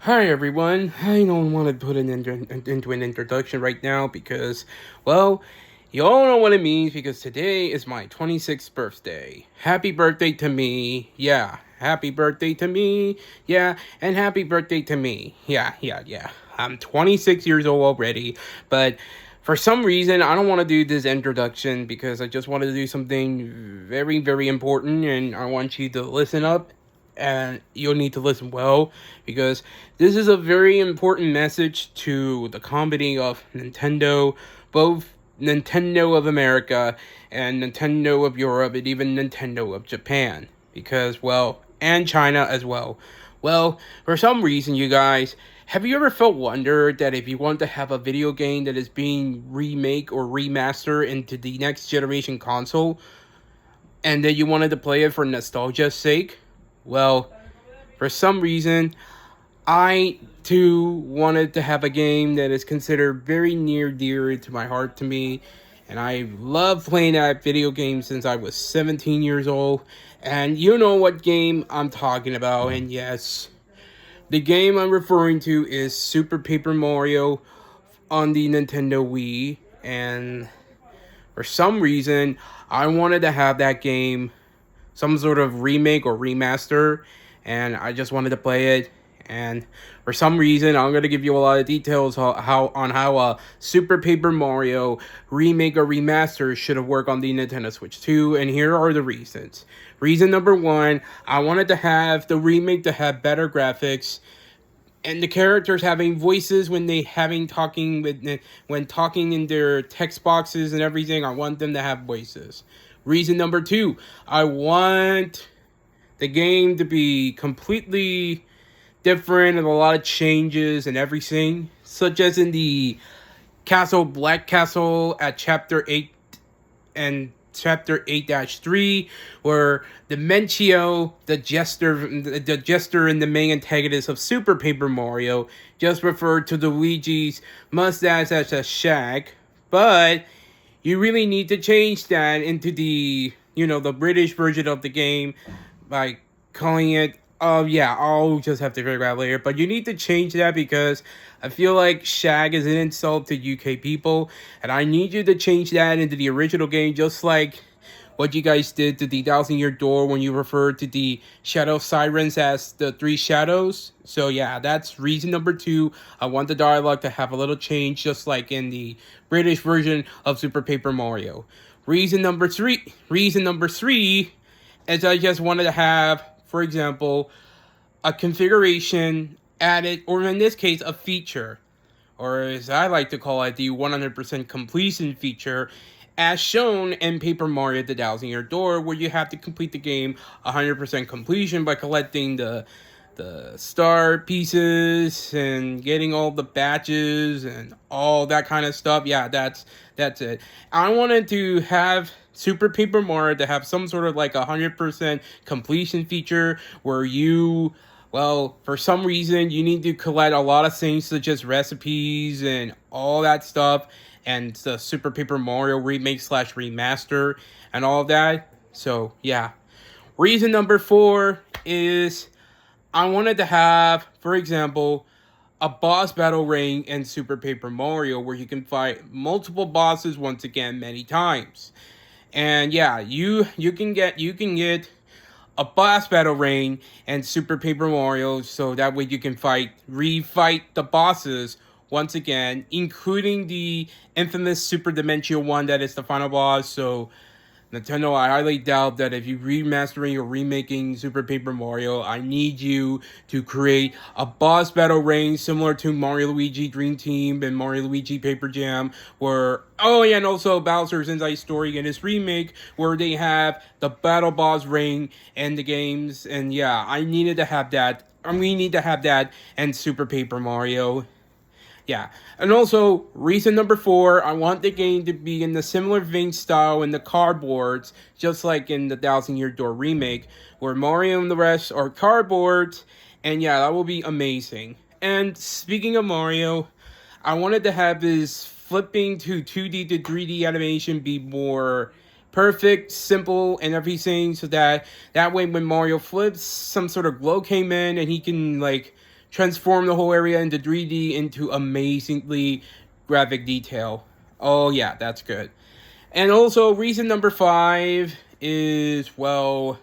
Hi everyone. I don't want to put into an introduction right now because, well, you all know what it means because today is my 26th birthday. Happy birthday to me. Yeah. Happy birthday to me. Yeah. And happy birthday to me. Yeah. I'm 26 years old already, but for some reason I don't want to do this introduction because I just wanted to do something very, very important and I want you to listen up and you'll need to listen well because this is a very important message to the company of Nintendo, both Nintendo of America and Nintendo of Europe and even Nintendo of Japan because and China as well. Well, for some reason you guys, have you ever felt wonder that if you want to have a video game that is being remake or remastered into the next generation console and that you wanted to play it for nostalgia's sake? Well, for some reason, I too wanted to have a game that is considered very near dear to my heart to me. And I love playing that video game since I was 17 years old. And you know what game I'm talking about. And yes, the game I'm referring to is Super Paper Mario on the Nintendo Wii. And for some reason, I wanted to have that game some sort of remake or remaster, and I just wanted to play it. And for some reason, I'm gonna give you a lot of details how a Super Paper Mario remake or remaster should have worked on the Nintendo Switch 2, and here are the reasons. Reason number one, I wanted to have the remake to have better graphics and the characters having voices when they having talking with when talking in their text boxes and everything. I want them to have voices. Reason number two, I want the game to be completely different and a lot of changes and everything, such as in the Black Castle at Chapter 8 and Chapter 8-3, where Dementio, the jester and the main antagonist of Super Paper Mario, just referred to the Luigi's mustache as a shag, but you really need to change that into the British version of the game by calling it. Oh yeah, I'll just have to figure out later. But you need to change that because I feel like shag is an insult to UK people, and I need you to change that into the original game, just like what you guys did to the Thousand Year Door when you referred to the Shadow Sirens as the Three Shadows. So yeah, that's reason number two. I want the dialogue to have a little change, just like in the British version of Super Paper Mario. Reason number three is I just wanted to have, for example, a configuration added, or in this case, a feature, or as I like to call it, the 100% completion feature, as shown in Paper Mario The Thousand Year Door, where you have to complete the game 100% completion by collecting the star pieces and getting all the badges and all that kind of stuff. Yeah, that's it. I wanted to have Super Paper Mario to have some sort of like 100% completion feature where for some reason, you need to collect a lot of things such as recipes and all that stuff, and the Super Paper Mario remake slash remaster and all of that. So, yeah. Reason number four is I wanted to have, for example, a boss battle ring in Super Paper Mario where you can fight multiple bosses once again many times. And yeah, you can get a boss battle ring and Super Paper Mario, so that way you can refight the bosses once again, including the infamous Super Dementia one that is the final boss. So Nintendo, I highly doubt that if you're remastering or remaking Super Paper Mario, I need you to create a boss battle ring similar to Mario Luigi Dream Team and Mario Luigi Paper Jam, and also Bowser's Inside Story in his remake, where they have the battle boss ring in the games, and yeah, I needed to have that. We need to have that in Super Paper Mario. Yeah, and also reason number four, I want the game to be in the similar vein style in the cardboards, just like in the Thousand Year Door remake, where Mario and the rest are cardboards, and yeah, that will be amazing. And speaking of Mario, I wanted to have his flipping to 2D to 3D animation be more perfect, simple, and everything, so that way when Mario flips, some sort of glow came in, and he can like transform the whole area into 3D into amazingly graphic detail. Oh yeah, that's good. And also, reason number 5 is, well,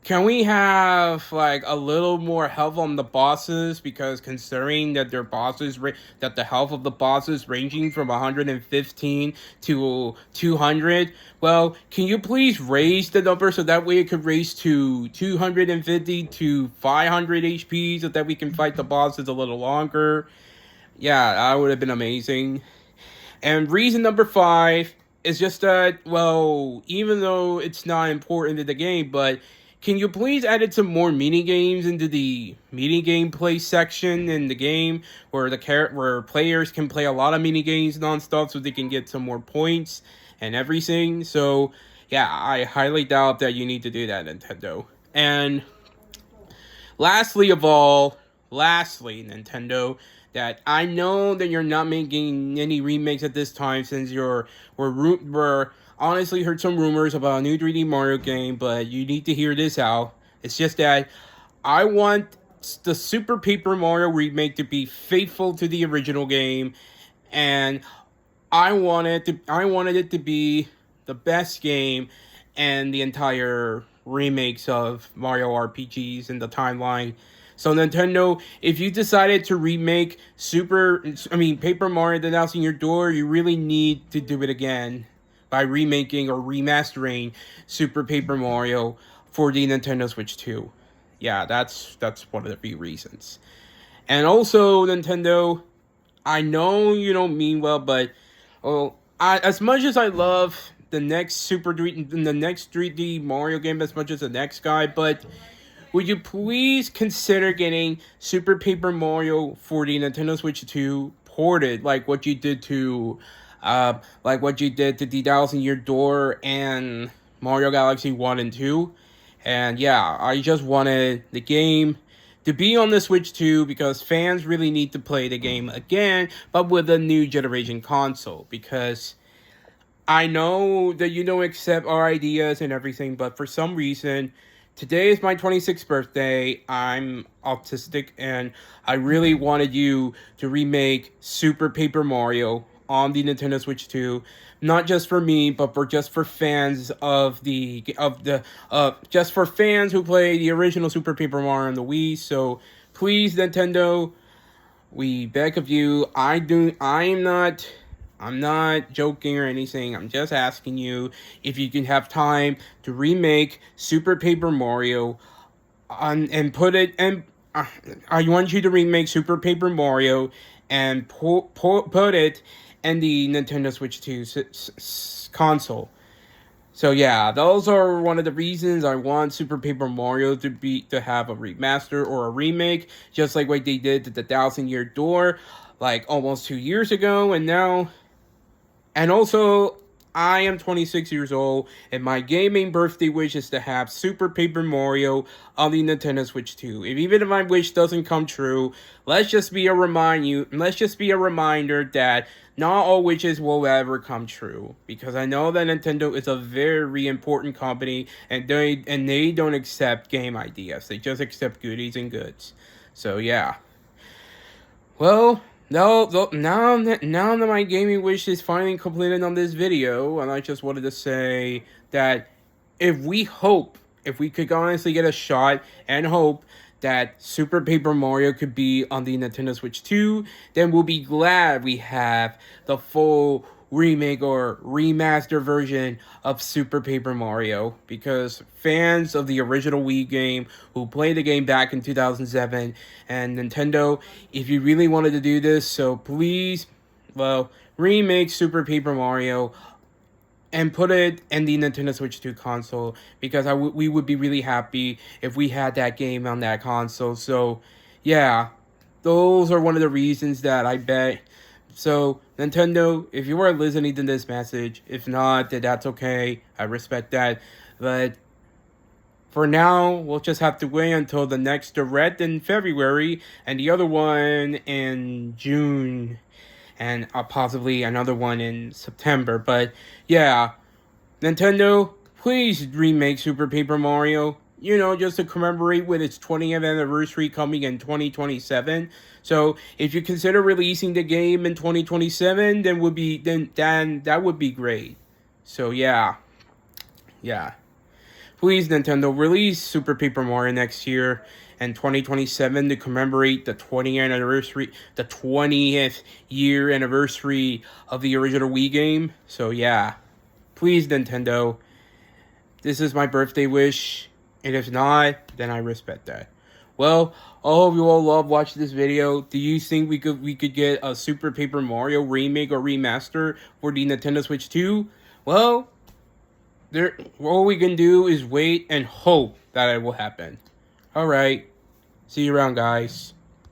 can we have like a little more health on the bosses? Because considering that their bosses that the health of the bosses ranging from 115 to 200, well, can you please raise the number so that way it could raise to 250 to 500 HP so that we can fight the bosses a little longer? Yeah, that would have been amazing. And reason number 5 is just that, well, even though it's not important to the game, but can you please add some more mini games into the mini gameplay section in the game where where players can play a lot of mini games nonstop so they can get some more points and everything. So yeah, I highly doubt that you need to do that, Nintendo. And lastly, Nintendo, that I know that you're not making any remakes at this time since we're honestly heard some rumors about a new 3D Mario game, but you need to hear this out. It's just that I want the Super Paper Mario remake to be faithful to the original game, and I wanted it to be the best game and the entire remakes of Mario RPGs in the timeline. So Nintendo, if you decided to remake Paper Mario: The Thousand Year Door, you really need to do it again by remaking or remastering Super Paper Mario for the Nintendo Switch 2. Yeah, that's one of the reasons. And also, Nintendo, I know you don't mean well, but as much as I love the next 3D Mario game as much as the next guy, but would you please consider getting Super Paper Mario for the Nintendo Switch 2 ported, like what you did to The Thousand Year Door and Mario Galaxy 1 and 2? And yeah, I just wanted the game to be on the Switch 2 because fans really need to play the game again, but with a new generation console. Because I know that you don't accept our ideas and everything, but for some reason, today is my 26th birthday. I'm autistic, and I really wanted you to remake Super Paper Mario on the Nintendo Switch 2, not just for me, but just for fans just for fans who play the original Super Paper Mario on the Wii. So please, Nintendo, we beg of you. I'm not joking or anything. I'm just asking you if you can have time to remake Super Paper Mario and put it and I want you to remake Super Paper Mario and put it in the Nintendo Switch 2 console. So yeah, those are one of the reasons I want Super Paper Mario to have a remaster or a remake, just like what they did to The Thousand Year Door, like almost 2 years ago, and also, I am 26 years old, and my gaming birthday wish is to have Super Paper Mario on the Nintendo Switch 2. Even if my wish doesn't come true, let's just be a reminder that not all wishes will ever come true. Because I know that Nintendo is a very important company, and they don't accept game ideas. They just accept goodies and goods. So yeah. Well, now that my gaming wish is finally completed on this video, and I just wanted to say that if we could honestly get a shot and hope that Super Paper Mario could be on the Nintendo Switch 2, then we'll be glad we have the full remake or remaster version of Super Paper Mario, because fans of the original Wii game who played the game back in 2007, and Nintendo, if you really wanted to do this, so please, well, remake Super Paper Mario and put it in the Nintendo Switch 2 console, because we would be really happy if we had that game on that console. So yeah, those are one of the reasons that I bet. So, Nintendo, if you are listening to this message, if not, then that's okay. I respect that. But for now, we'll just have to wait until the next Direct in February and the other one in June, and possibly another one in September. But yeah, Nintendo, please remake Super Paper Mario. you know, just to commemorate with its 20th anniversary coming in 2027. So if you consider releasing the game in 2027, then that would be great. So yeah. Please, Nintendo, release Super Paper Mario next year and 2027 to commemorate the 20th year anniversary of the original Wii game. So yeah, please, Nintendo, this is my birthday wish, and if not, then I respect that. Well, I hope you all love watching this video. Do you think we could get a Super Paper Mario remake or remaster for the Nintendo Switch 2? Well, all we can do is wait and hope that it will happen. Alright, see you around, guys.